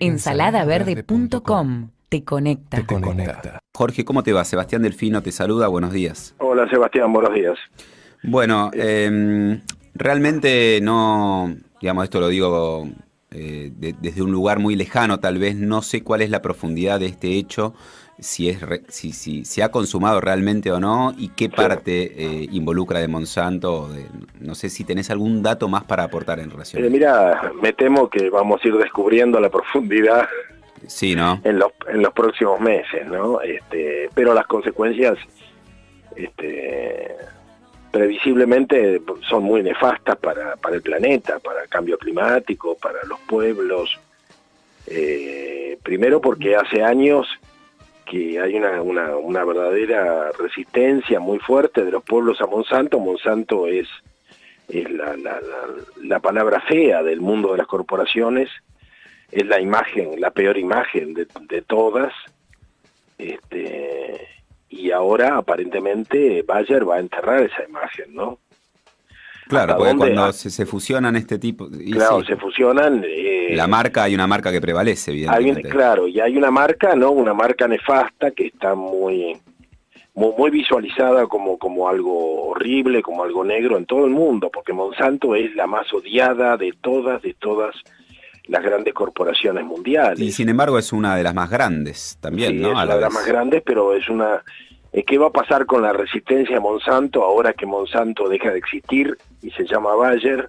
Ensaladaverde.com te conecta. Te conecta. Jorge, ¿cómo te va? Sebastián Delfino te saluda, buenos días. Hola Sebastián, buenos días. Bueno, realmente no, digamos, esto lo digo desde un lugar muy lejano, tal vez no sé cuál es la profundidad de este hecho, si se ha consumado realmente o no, y qué parte involucra de Monsanto, no sé si tenés algún dato más para aportar en relación a esto. Mira, me temo que vamos a ir descubriendo la profundidad. Sí, ¿no? En los próximos meses, ¿no? Pero las consecuencias, previsiblemente son muy nefastas para el planeta, para el cambio climático, para los pueblos. Primero porque hace años que hay una verdadera resistencia muy fuerte de los pueblos a Monsanto. Monsanto es la palabra fea del mundo de las corporaciones. Es la imagen, la peor imagen de todas, y ahora aparentemente Bayer va a enterrar esa imagen, ¿no? Claro, porque cuando se fusionan este tipo... Claro, sí, se fusionan... hay una marca que prevalece, evidentemente. Claro, y hay una marca, ¿no? Una marca nefasta que está muy visualizada como algo horrible, como algo negro en todo el mundo, porque Monsanto es la más odiada de todas las grandes corporaciones mundiales. Y sin embargo es una de las más grandes también, sí, ¿no? Es una de las más grandes, pero ¿qué va a pasar con la resistencia a Monsanto ahora que Monsanto deja de existir y se llama Bayer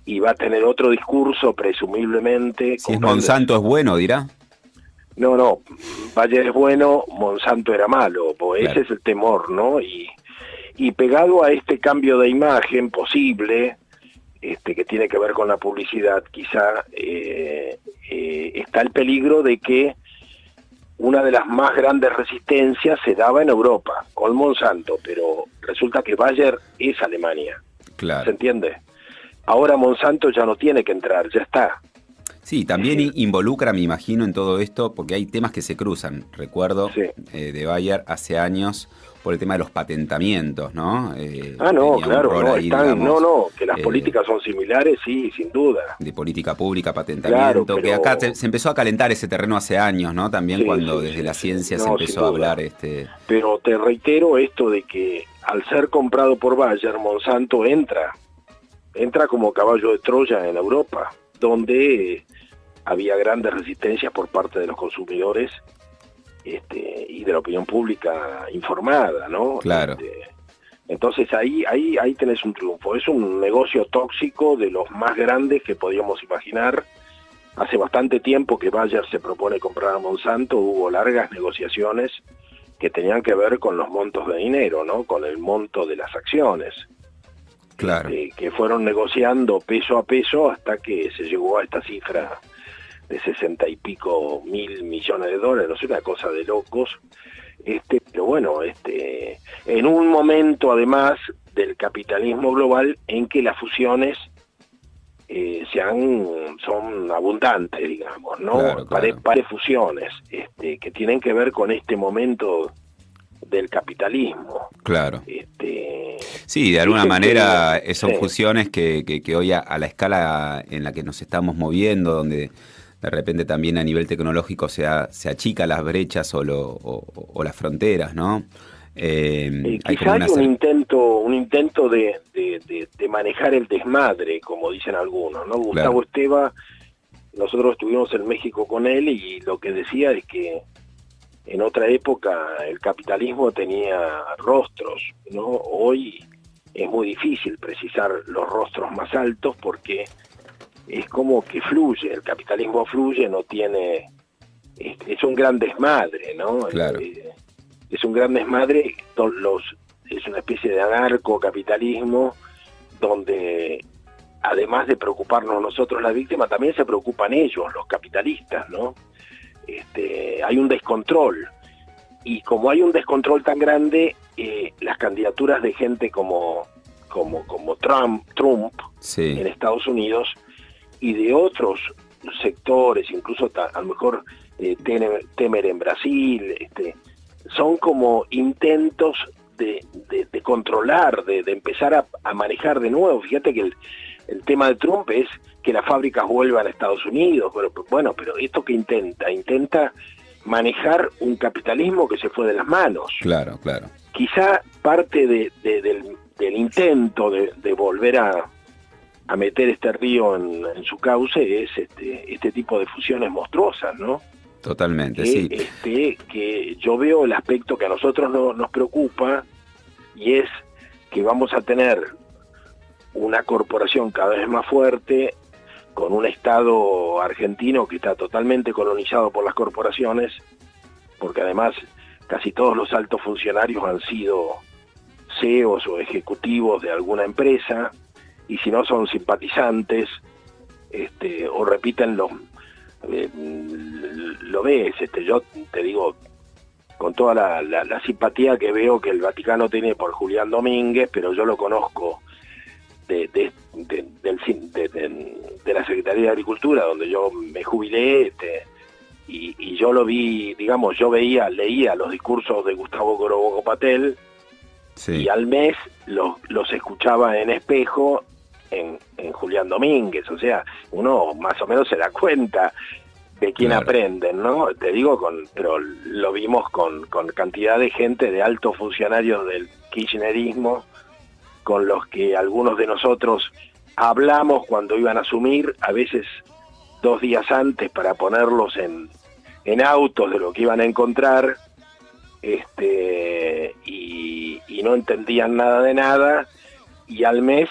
y va a tener otro discurso presumiblemente? Si es Monsanto es bueno, dirá. No, Bayer es bueno, Monsanto era malo, pues claro. Ese es el temor, ¿no? Y pegado a este cambio de imagen posible, que tiene que ver con la publicidad, quizá está el peligro de que una de las más grandes resistencias se daba en Europa, con Monsanto, pero resulta que Bayer es Alemania. Claro. ¿Se entiende? Ahora Monsanto ya no tiene que entrar, ya está. Sí, también involucra, me imagino, en todo esto, porque hay temas que se cruzan. Recuerdo de Bayer hace años por el tema de los patentamientos, ¿no? Claro, que las políticas son similares, sí, sin duda. De política pública, patentamiento, claro, que acá se empezó a calentar ese terreno hace años, ¿no? También cuando desde la ciencia se empezó a hablar. Pero te reitero esto de que al ser comprado por Bayer, Monsanto entra como caballo de Troya en Europa, donde había grandes resistencias por parte de los consumidores y de la opinión pública informada, ¿no? Claro. Entonces ahí tenés un triunfo. Es un negocio tóxico de los más grandes que podíamos imaginar. Hace bastante tiempo que Bayer se propone comprar a Monsanto, hubo largas negociaciones que tenían que ver con los montos de dinero, ¿no? Con el monto de las acciones. Claro. Que fueron negociando peso a peso hasta que se llegó a esta cifra de 60 y pico mil millones de dólares, no sé, una cosa de locos. Pero bueno, en un momento además del capitalismo global en que las fusiones son abundantes, digamos, ¿no? Claro. Pares fusiones que tienen que ver con este momento del capitalismo. Claro. Sí, de alguna manera son fusiones que hoy a la escala en la que nos estamos moviendo, donde de repente también a nivel tecnológico se achica las brechas o las fronteras, ¿no? Quizá hay un intento de manejar el desmadre, como dicen algunos, ¿no? Gustavo Esteva, nosotros estuvimos en México con él y lo que decía es que en otra época el capitalismo tenía rostros, ¿no? Hoy es muy difícil precisar los rostros más altos porque es como que fluye, el capitalismo fluye, no tiene... Es un gran desmadre, ¿no? Claro. Es un gran desmadre, es una especie de anarcocapitalismo donde además de preocuparnos nosotros las víctimas, también se preocupan ellos, los capitalistas, ¿no? Hay un descontrol, y como hay un descontrol tan grande, las candidaturas de gente como Trump en Estados Unidos y de otros sectores, incluso a lo mejor Temer en Brasil, son como intentos de controlar, de empezar a manejar de nuevo. Fíjate que el tema de Trump es que las fábricas vuelvan a Estados Unidos. Bueno, pero esto que intenta manejar un capitalismo que se fue de las manos. Claro, claro. Quizá parte del intento de volver a meter este río en su cauce es este tipo de fusiones monstruosas, ¿no? Totalmente, sí. Que yo veo el aspecto que a nosotros nos preocupa, y es que vamos a tener una corporación cada vez más fuerte, con un Estado argentino que está totalmente colonizado por las corporaciones, porque además casi todos los altos funcionarios han sido CEOs o ejecutivos de alguna empresa, y si no son simpatizantes, o repiten lo ves, yo te digo, con toda la simpatía que veo que el Vaticano tiene por Julián Domínguez, pero yo lo conozco de la Secretaría de Agricultura, donde yo me jubilé, y yo lo vi, digamos, leía los discursos de Gustavo Groboco Patel, sí, y al mes los escuchaba en Espejo en Julián Domínguez. O sea, uno más o menos se da cuenta de quién aprenden, ¿no? Te digo, pero lo vimos con cantidad de gente, de altos funcionarios del kirchnerismo, con los que algunos de nosotros hablamos cuando iban a asumir, a veces 2 días antes, para ponerlos en autos de lo que iban a encontrar, y no entendían nada de nada, y al mes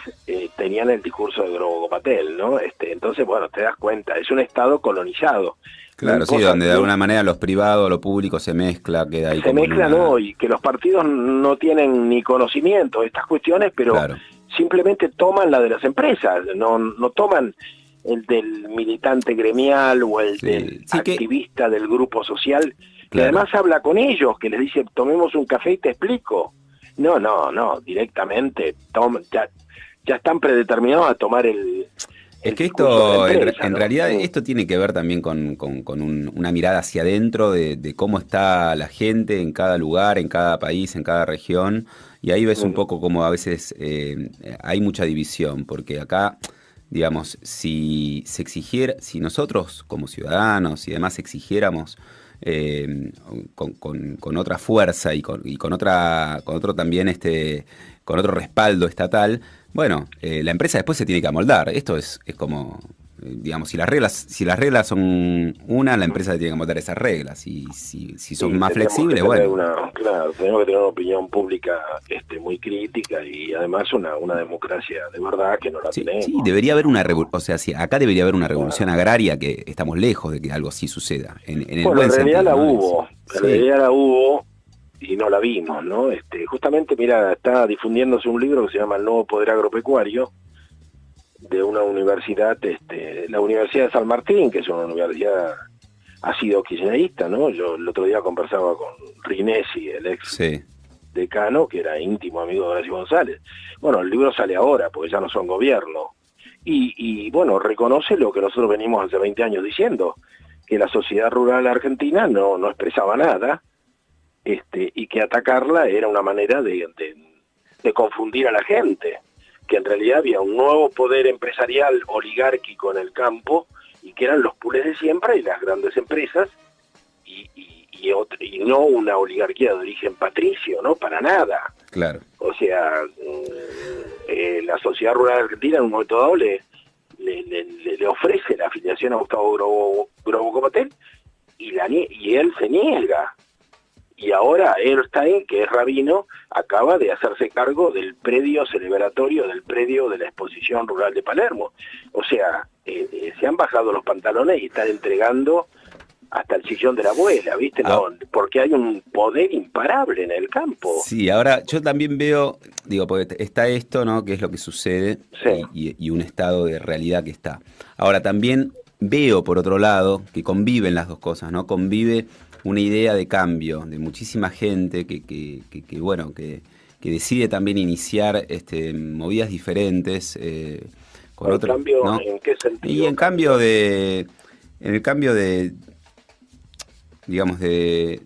tenían el discurso de Groboco Patel, ¿no? Entonces, bueno, te das cuenta, es un Estado colonizado. Claro, sí, donde de alguna manera los privados, lo público se mezcla, queda ahí. Se mezcla, ¿no? Y que los partidos no tienen ni conocimiento de estas cuestiones, pero claro, simplemente toman la de las empresas, no toman el del militante gremial o el del activista del grupo social, que además habla con ellos, que les dice, tomemos un café y te explico. No, directamente ya están predeterminados a tomar el... Es que esto, en realidad, esto tiene que ver también con una mirada hacia adentro de cómo está la gente en cada lugar, en cada país, en cada región, y ahí ves un poco como a veces hay mucha división, porque acá, digamos, si nosotros como ciudadanos y demás exigiéramos con otra fuerza y con otro también con otro respaldo estatal, bueno, la empresa después se tiene que amoldar. Esto es como, digamos, si las reglas son una, la empresa tiene que amoldar esas reglas, y si son más flexibles, bueno. Claro, tenemos que tener una opinión pública muy crítica, y además una democracia de verdad que no la tenemos. Sí, debería haber una revolución, o sea, acá debería haber una revolución agraria, que estamos lejos de que algo así suceda. En realidad la hubo, en realidad la hubo, y no la vimos, ¿no? Justamente, mira, está difundiéndose un libro que se llama El Nuevo Poder Agropecuario, de una universidad, la Universidad de San Martín, que es una universidad, ha sido kirchnerista, ¿no? Yo el otro día conversaba con Rinesi, el ex decano, que era íntimo amigo de Horacio González. Bueno, el libro sale ahora, porque ya no son gobierno, y bueno, reconoce lo que nosotros venimos hace 20 años diciendo, que la sociedad rural argentina no expresaba nada, y que atacarla era una manera de confundir a la gente, que en realidad había un nuevo poder empresarial oligárquico en el campo, y que eran los pools de siembra y las grandes empresas, y no una oligarquía de origen patricio, no, para nada. Claro. O sea, la sociedad rural argentina en un momento dado le ofrece la afiliación a Gustavo Groboco Patel, y él se niega. Y ahora Erstein, que es rabino, acaba de hacerse cargo del predio celebratorio, del predio de la Exposición Rural de Palermo. O sea, se han bajado los pantalones y están entregando hasta el sillón de la abuela, ¿viste? No, porque hay un poder imparable en el campo. Sí, ahora yo también veo, digo, porque está esto, ¿no?, que es lo que sucede, y un estado de realidad que está. Ahora también veo, por otro lado, que conviven las dos cosas, ¿no? Convive una idea de cambio de muchísima gente que decide también iniciar movidas diferentes con otro cambio, ¿no? ¿en qué sentido? Y en el cambio de digamos, de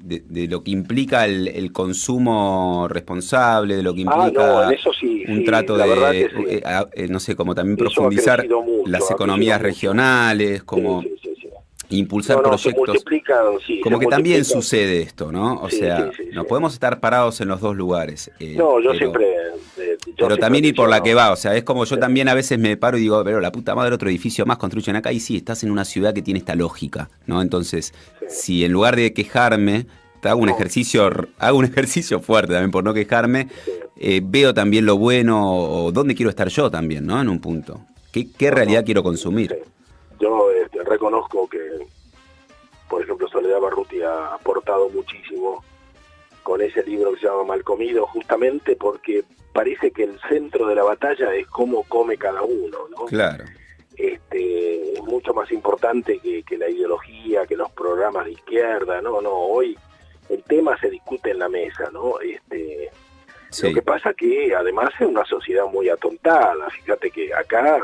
lo que implica el consumo responsable, de lo que implica en eso sí, un trato la verdad de, que sí. no sé, como también Eso profundizar ha crecido mucho, las ha economías crecido mucho. regionales, como Sí. impulsar No, se proyectos. multiplican, sí, Como se que también multiplican. sucede esto, ¿no? O sea, no Sí. podemos estar parados en los dos lugares, No, pero también ir por la que menciono. va, o sea, es como yo Sí, también a veces me paro y digo, pero la puta madre, otro edificio más construyen acá, y sí, estás en una ciudad que tiene esta lógica, ¿no? Entonces, sí. si en lugar de quejarme, No, hago un ejercicio fuerte también por no quejarme, sí. veo también lo bueno o dónde quiero estar yo también, ¿no? En un punto. ¿Qué realidad quiero Sí. consumir? Yo reconozco que, por ejemplo, Soledad Barruti ha aportado muchísimo con ese libro que se llama Mal Comido, justamente porque parece que el centro de la batalla es cómo come cada uno, ¿no? Claro, Es mucho más importante que la ideología, que los programas de izquierda, no, hoy el tema se discute en la mesa, ¿no? sí, Lo que pasa que además es una sociedad muy atontada, fíjate que acá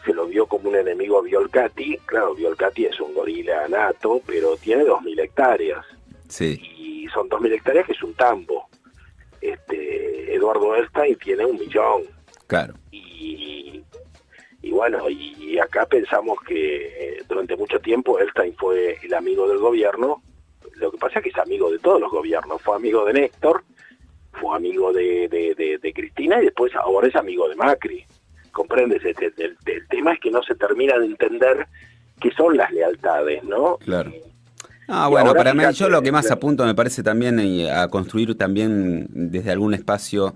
se lo vio como un enemigo a Violcati, claro, Violcati es un gorila nato, pero tiene 2.000 hectáreas, sí, y son 2.000 hectáreas que es un tambo. Eduardo Elstein tiene 1.000.000, claro, y bueno, y acá pensamos que durante mucho tiempo Elstein fue el amigo del gobierno. Lo que pasa es que es amigo de todos los gobiernos, fue amigo de Néstor, fue amigo de Cristina, y después ahora es amigo de Macri. ¿Comprendes? El tema es que no se termina de entender qué son las lealtades, ¿no? claro. Y Bueno, ahora para mí fíjate, yo lo que más claro, apunto me parece también a construir también desde algún espacio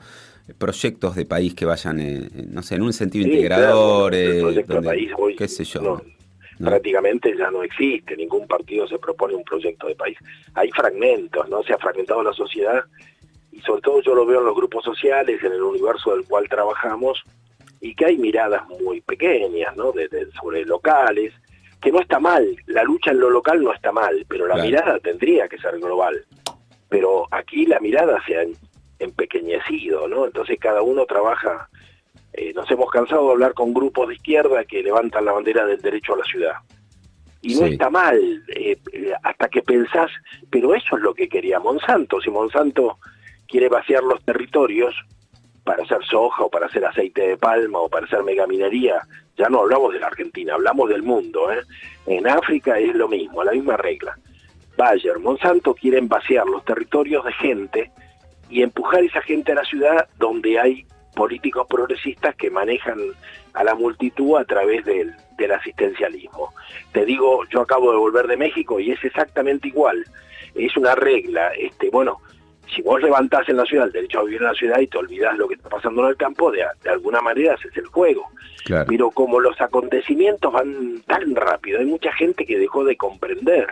proyectos de país que vayan, no sé, en un sentido sí, claro, bueno, integrador, el proyecto de donde, país hoy qué sé yo, no, ¿no? prácticamente ya no existe, ningún partido se propone un proyecto de país. Hay fragmentos, ¿no? Se ha fragmentado la sociedad, y sobre todo yo lo veo en los grupos sociales, en el universo del cual trabajamos, y que hay miradas muy pequeñas, ¿no? Sobre locales, que no está mal, la lucha en lo local no está mal, pero la Claro, mirada tendría que ser global. Pero aquí la mirada se ha empequeñecido, ¿no? Entonces cada uno trabaja, nos hemos cansado de hablar con grupos de izquierda que levantan la bandera del derecho a la ciudad. Y no sí, está mal, hasta que pensás, pero eso es lo que quería Monsanto. Si Monsanto quiere vaciar los territorios para hacer soja o para hacer aceite de palma o para hacer megaminería, ya no hablamos de la Argentina, hablamos del mundo, ¿eh? En África es lo mismo, la misma regla. Bayer, Monsanto quieren vaciar los territorios de gente y empujar esa gente a la ciudad, donde hay políticos progresistas que manejan a la multitud a través del asistencialismo. Te digo, yo acabo de volver de México y es exactamente igual. Es una regla, bueno, si vos levantás en la ciudad el derecho a vivir en la ciudad y te olvidás lo que está pasando en el campo, de alguna manera haces el juego. claro, Pero como los acontecimientos van tan rápido, hay mucha gente que dejó de comprender.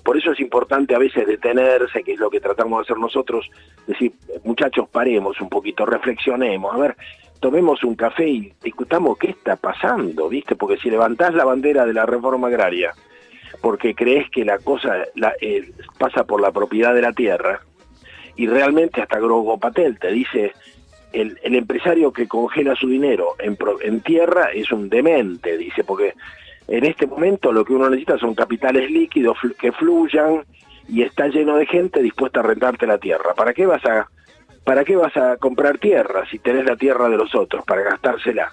Por eso es importante a veces detenerse, que es lo que tratamos de hacer nosotros, decir, muchachos, paremos un poquito, reflexionemos, a ver, tomemos un café y discutamos qué está pasando, ¿viste? Porque si levantás la bandera de la reforma agraria porque crees que la cosa pasa por la propiedad de la tierra, y realmente hasta Grogo Patel te dice, el empresario que congela su dinero en tierra es un demente, dice, porque en este momento lo que uno necesita son capitales líquidos que fluyan, y está lleno de gente dispuesta a rentarte la tierra. ¿Para qué vas a comprar tierra si tenés la tierra de los otros para gastársela?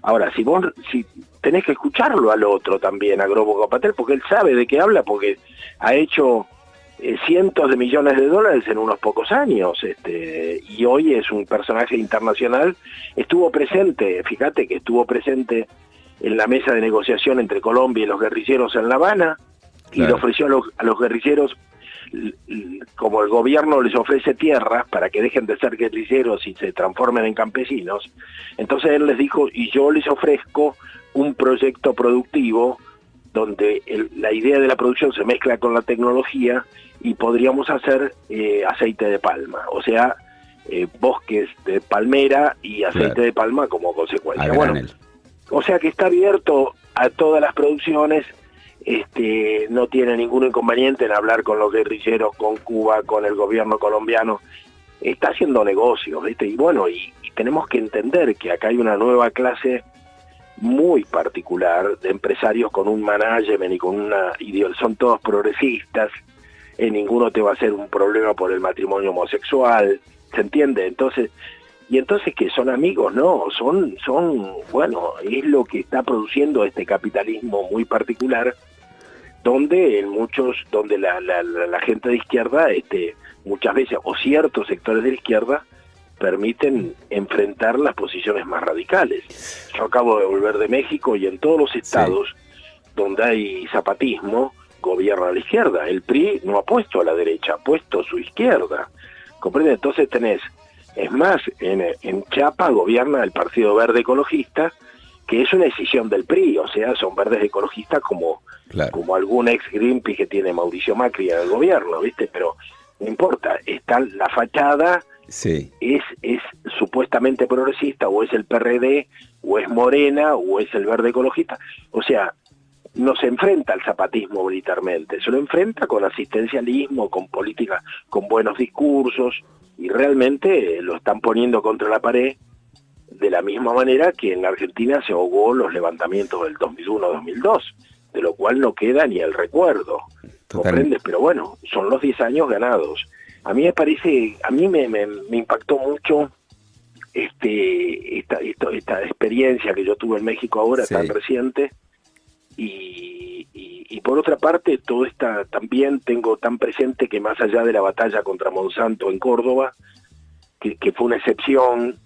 Ahora, si tenés que escucharlo al otro también, a Grobo Patel, porque él sabe de qué habla, porque ha hecho cientos de millones de dólares en unos pocos años, y hoy es un personaje internacional. Estuvo presente, fíjate que estuvo presente en la mesa de negociación entre Colombia y los guerrilleros en La Habana, y claro, le ofreció a los guerrilleros, como el gobierno les ofrece tierras para que dejen de ser guerrilleros y se transformen en campesinos, entonces él les dijo, y yo les ofrezco un proyecto productivo donde la idea de la producción se mezcla con la tecnología, y podríamos hacer aceite de palma, o sea, bosques de palmera y aceite claro, de palma como a consecuencia. Bueno, granel. o sea que está abierto a todas las producciones, no tiene ningún inconveniente en hablar con los guerrilleros, con Cuba, con el gobierno colombiano, está haciendo negocios, ¿viste? Y bueno, y tenemos que entender que acá hay una nueva clase muy particular de empresarios con un management y con una ideología, son todos progresistas, ninguno te va a hacer un problema por el matrimonio homosexual, ¿se entiende? Entonces que son amigos, no, son, bueno, es lo que está produciendo este capitalismo muy particular, donde la gente de izquierda, muchas veces, o ciertos sectores de la izquierda, permiten enfrentar las posiciones más radicales. Yo acabo de volver de México y en todos los estados donde hay zapatismo, gobierna la izquierda. El PRI no ha puesto a la derecha, ha puesto a su izquierda. ¿Comprende? Entonces es más, en Chiapas gobierna el Partido Verde Ecologista, que es una decisión del PRI, o sea, son verdes ecologistas como algún ex Greenpeace que tiene Mauricio Macri en el gobierno, ¿viste? Pero no importa, está la fachada, es supuestamente progresista, o es el PRD, o es Morena, o es el Verde Ecologista, o sea, no se enfrenta al zapatismo militarmente, se lo enfrenta con asistencialismo, con política, con buenos discursos, y realmente lo están poniendo contra la pared, de la misma manera que en la Argentina se ahogó los levantamientos del 2001-2002, de lo cual no queda ni el recuerdo, ¿comprendes? Pero bueno, son los 10 años ganados. A mí me parece, a mí me impactó mucho esta experiencia que yo tuve en México ahora, tan reciente, y por otra parte, también tengo tan presente que más allá de la batalla contra Monsanto en Córdoba, que fue una excepción,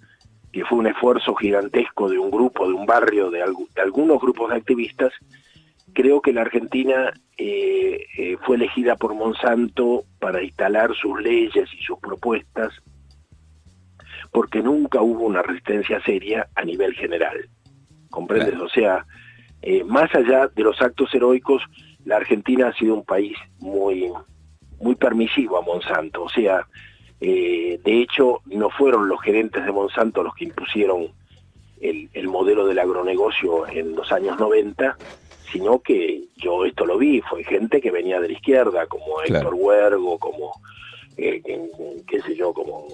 que fue un esfuerzo gigantesco de un grupo, de un barrio, de algunos grupos de activistas, creo que la Argentina fue elegida por Monsanto para instalar sus leyes y sus propuestas, porque nunca hubo una resistencia seria a nivel general. ¿Comprendes? Claro. O sea, más allá de los actos heroicos, la Argentina ha sido un país muy, muy permisivo a Monsanto. O sea, de hecho, no fueron los gerentes de Monsanto los que impusieron el modelo del agronegocio en los años 90, sino que yo esto lo vi, fue gente que venía de la izquierda, como Héctor Huergo, como qué sé yo, como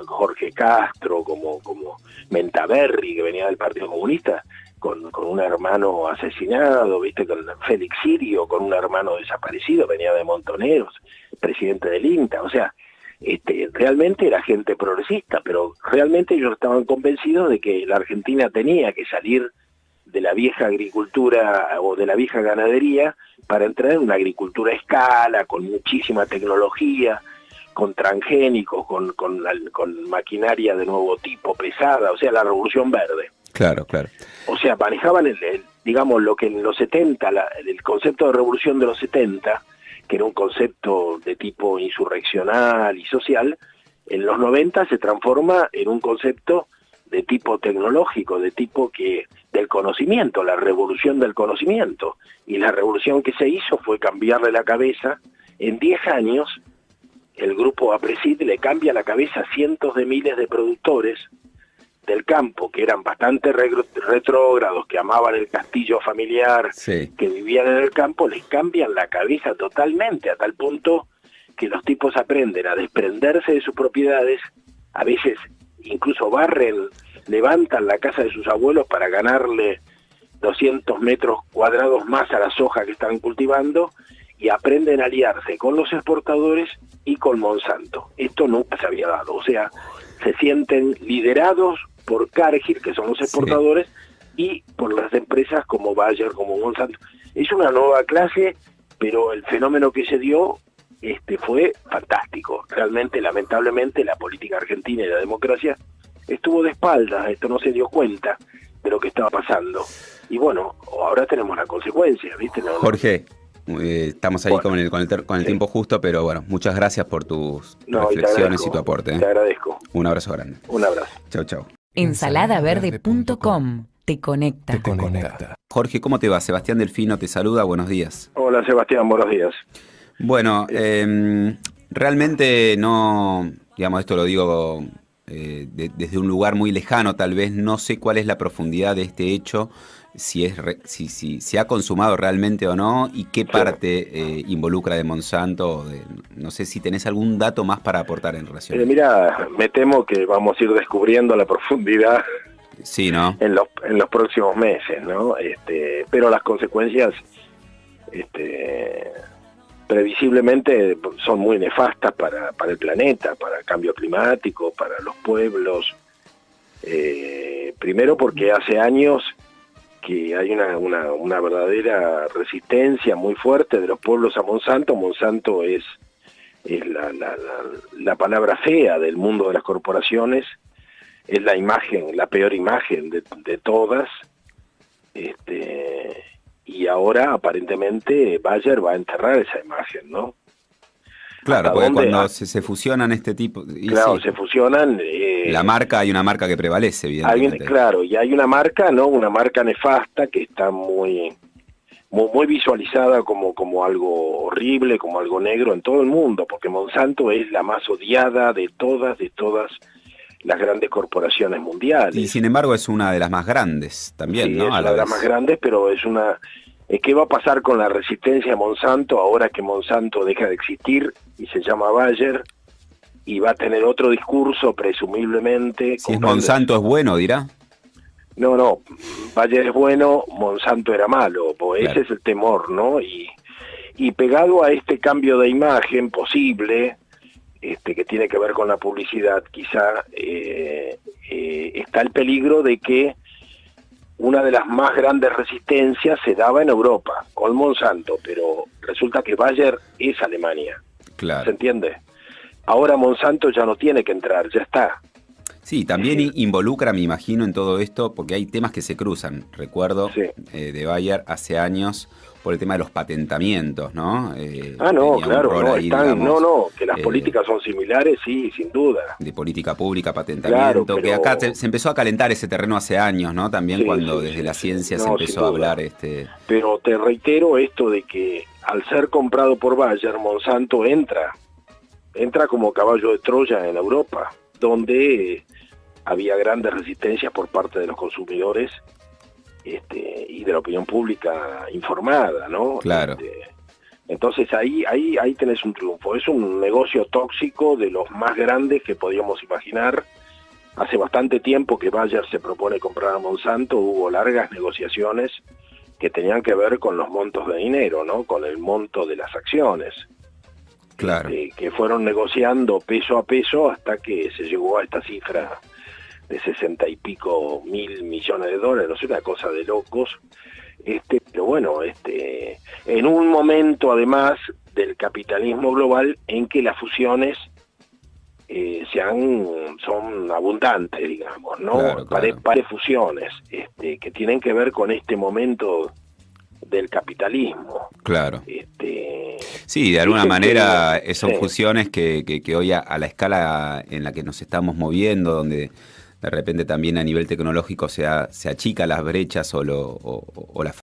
Jorge Castro, como Mentaberri, que venía del Partido Comunista, con un hermano asesinado, viste, con Félix Sirio, con un hermano desaparecido, venía de Montoneros, presidente del INTA, o sea, realmente era gente progresista, pero realmente ellos estaban convencidos de que la Argentina tenía que salir de la vieja agricultura o de la vieja ganadería para entrar en una agricultura a escala, con muchísima tecnología, con transgénicos, con maquinaria de nuevo tipo, pesada, o sea, la revolución verde. Claro, claro. O sea, manejaban, digamos, lo que en los 70, el concepto de revolución de los 70, que era un concepto de tipo insurreccional y social, en los 90 se transforma en un concepto de tipo tecnológico, de tipo del conocimiento, la revolución del conocimiento. Y la revolución que se hizo fue cambiarle la cabeza. En 10 años, el grupo APRESID le cambia la cabeza a cientos de miles de productores del campo, que eran bastante retrógrados, que amaban el castillo familiar, que vivían en el campo, les cambian la cabeza totalmente, a tal punto que los tipos aprenden a desprenderse de sus propiedades, a veces incluso levantan la casa de sus abuelos para ganarle 200 metros cuadrados más a la soja que están cultivando, y aprenden a aliarse con los exportadores y con Monsanto. Esto nunca se había dado, o sea, se sienten liderados por Cargill, que son los exportadores, y por las empresas como Bayer, como Monsanto. Es una nueva clase, pero el fenómeno que se dio fue fantástico. Realmente, lamentablemente, la política argentina y la democracia estuvo de espaldas, esto no se dio cuenta de lo que estaba pasando. Y bueno, ahora tenemos la consecuencia, ¿viste? Jorge, estamos ahí con el tiempo justo, pero bueno, muchas gracias por tus reflexiones y tu aporte. Te agradezco. Un abrazo grande. Un abrazo. Chau, chau. Ensaladaverde.com te conecta. Jorge, ¿cómo te va? Sebastián Delfino te saluda, buenos días. Hola Sebastián, buenos días. Bueno, realmente no, digamos, esto lo digo desde un lugar muy lejano, tal vez no sé cuál es la profundidad de este hecho, si se ha consumado realmente o no, y qué parte involucra de Monsanto, no sé si tenés algún dato más para aportar en relación. Mira, me temo que vamos a ir descubriendo la profundidad, sí, ¿no? en los próximos meses, ¿no? Pero las consecuencias previsiblemente son muy nefastas para el planeta, para el cambio climático, para los pueblos. Primero porque hace años que hay una verdadera resistencia muy fuerte de los pueblos a Monsanto. Monsanto es la palabra fea del mundo de las corporaciones, es la imagen, la peor imagen de todas, y ahora aparentemente Bayer va a enterrar esa imagen, ¿no? Claro, porque cuando se fusionan este tipo... Claro, sí, se fusionan... hay una marca que prevalece, evidentemente. Claro, y hay una marca, ¿no? Una marca nefasta que está muy visualizada como algo horrible, como algo negro en todo el mundo, porque Monsanto es la más odiada de todas las grandes corporaciones mundiales. Y sin embargo es una de las más grandes también, sí, ¿no? Es una de las más grandes, pero es una... ¿Qué va a pasar con la resistencia a Monsanto ahora que Monsanto deja de existir y se llama Bayer y va a tener otro discurso presumiblemente? Si es Monsanto es bueno, dirá. No, Bayer es bueno, Monsanto era malo, pues claro. Ese es el temor, ¿no? Y pegado a este cambio de imagen posible, que tiene que ver con la publicidad, quizá está el peligro de que una de las más grandes resistencias se daba en Europa, con Monsanto, pero resulta que Bayer es Alemania. Claro. ¿Se entiende? Ahora Monsanto ya no tiene que entrar, ya está. Sí, también involucra, me imagino, en todo esto, porque hay temas que se cruzan. Recuerdo Sí. De Bayer hace años por el tema de los patentamientos, ¿no? No, tenía un claro, rol no, ahí, digamos, que las políticas son similares, sí, sin duda. de política pública, patentamiento, Claro, que acá se empezó a calentar ese terreno hace años, ¿no? También Sí, cuando sí, desde sí, la sí. ciencia No, se empezó sin a duda. hablar. Pero te reitero esto de que al ser comprado por Bayer, Monsanto entra como caballo de Troya en Europa, donde había grandes resistencias por parte de los consumidores y de la opinión pública informada, ¿no? Claro. Entonces ahí tenés un triunfo. Es un negocio tóxico de los más grandes que podíamos imaginar. Hace bastante tiempo que Bayer se propone comprar a Monsanto, hubo largas negociaciones que tenían que ver con los montos de dinero, ¿no? Con el monto de las acciones. Claro. Que fueron negociando peso a peso hasta que se llegó a esta cifra de 60 y pico mil millones de dólares, no sé, una cosa de locos. Pero bueno, en un momento además del capitalismo global en que las fusiones son abundantes, digamos, ¿no? Claro, claro. Pares fusiones que tienen que ver con este momento del capitalismo. Claro. Sí, de alguna manera son sí. fusiones que hoy a la escala en la que nos estamos moviendo, donde de repente también a nivel tecnológico se achica las brechas o las